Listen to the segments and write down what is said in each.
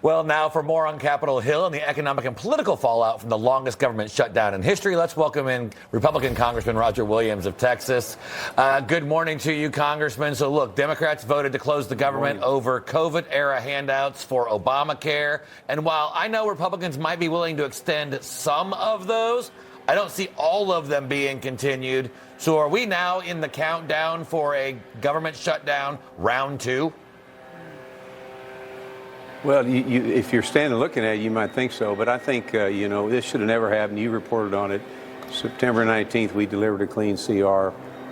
Well, now for more on Capitol Hill and the economic and political fallout from the longest government shutdown in history, let's welcome in Republican Congressman Roger Williams of Texas. Good morning to you, Congressman. So look, Democrats voted to close the government over COVID-era handouts for Obamacare. And while I know Republicans might be willing to extend some of those, I don't see all of them being continued. So are we now in the countdown for a government shutdown round 2? Well, if you're standing looking at it, you might think so. But I think, this should have never happened. You reported on it. September 19th, we delivered a clean CR.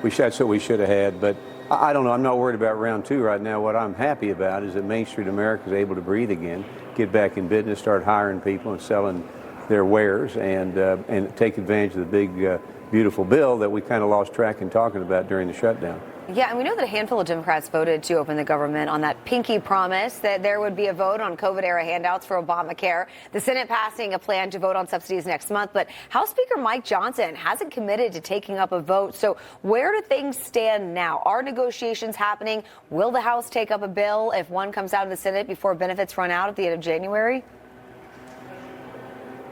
That's what we should have had. But I don't know. I'm not worried about round 2 right now. What I'm happy about is that Main Street America is able to breathe again, get back in business, start hiring people and selling their wares, and take advantage of the big, beautiful bill that we kind of lost track in talking about during the shutdown. Yeah, and we know that a handful of Democrats voted to open the government on that pinky promise that there would be a vote on COVID-era handouts for Obamacare. The Senate passing a plan to vote on subsidies next month, but House Speaker Mike Johnson hasn't committed to taking up a vote. So where do things stand now? Are negotiations happening? Will the House take up a bill if one comes out of the Senate before benefits run out at the end of January?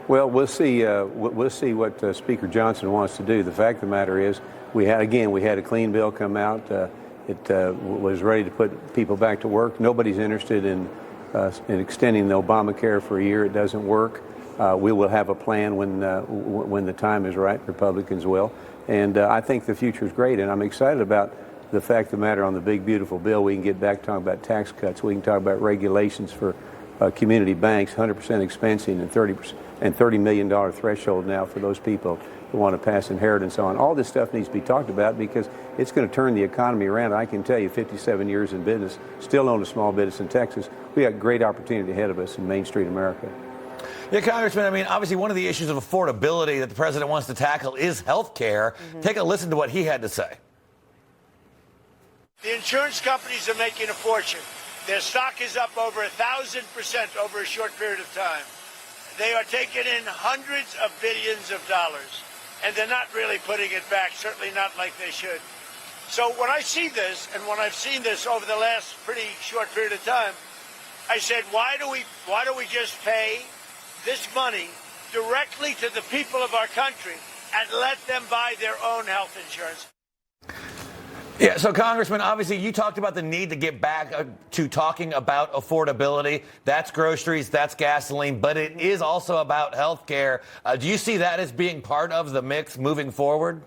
Well, we'll see. We'll see what Speaker Johnson wants to do. The fact of the matter is, we had a clean bill come out. It was ready to put people back to work. Nobody's interested in extending the Obamacare for a year. It doesn't work. We will have a plan when the time is right. Republicans will, and I think the future is great. And I'm excited about the fact of the matter on the big beautiful bill. We can get back to talking about tax cuts. We can talk about regulations for community banks, 100% expensing, and $30 million threshold now for those people who want to pass inheritance on. All this stuff needs to be talked about because it's going to turn the economy around. I can tell you, 57 years in business, still own a small business in Texas. We got great opportunity ahead of us in Main Street America. Yeah, Congressman, I mean, obviously one of the issues of affordability that the president wants to tackle is health care. Take a listen to what he had to say. The insurance companies are making a fortune. Their stock is up over 1,000% over a short period of time. They are taking in hundreds of billions of dollars, and they're not really putting it back, certainly not like they should. So when I see this, and when I've seen this over the last pretty short period of time, I said, why do we just pay this money directly to the people of our country and let them buy their own health insurance? Yeah, so Congressman, obviously you talked about the need to get back to talking about affordability. That's groceries, that's gasoline, but it is also about health care. Do you see that as being part of the mix moving forward?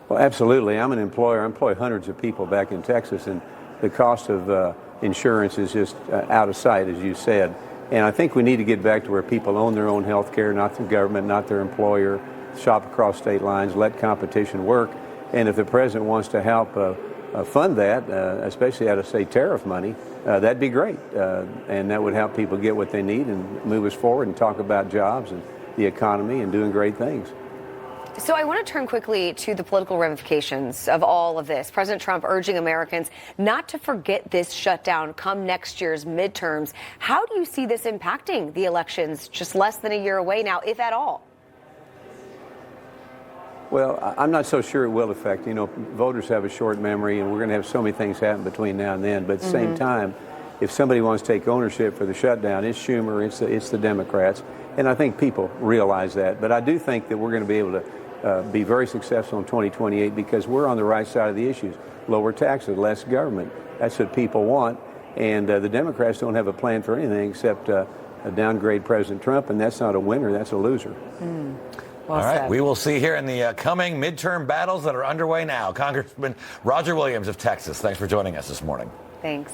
Well, absolutely. I'm an employer. I employ hundreds of people back in Texas, and the cost of insurance is just out of sight, as you said. And I think we need to get back to where people own their own health care, not the government, not their employer, shop across state lines, let competition work. And if the president wants to help fund that, especially out of, say, tariff money, that'd be great. And that would help people get what they need and move us forward and talk about jobs and the economy and doing great things. So I want to turn quickly to the political ramifications of all of this. President Trump urging Americans not to forget this shutdown come next year's midterms. How do you see this impacting the elections just less than a year away now, if at all? Well, I'm not so sure it will affect. Voters have a short memory, and we're going to have so many things happen between now and then. But at the same time, if somebody wants to take ownership for the shutdown, it's Schumer, it's the Democrats. And I think people realize that. But I do think that we're going to be able to be very successful in 2028 because we're on the right side of the issues. Lower taxes, less government. That's what people want. And the Democrats don't have a plan for anything except downgrade President Trump. And that's not a winner, that's a loser. Well All right, said. We will see here in the coming midterm battles that are underway now. Congressman Roger Williams of Texas, thanks for joining us this morning. Thanks.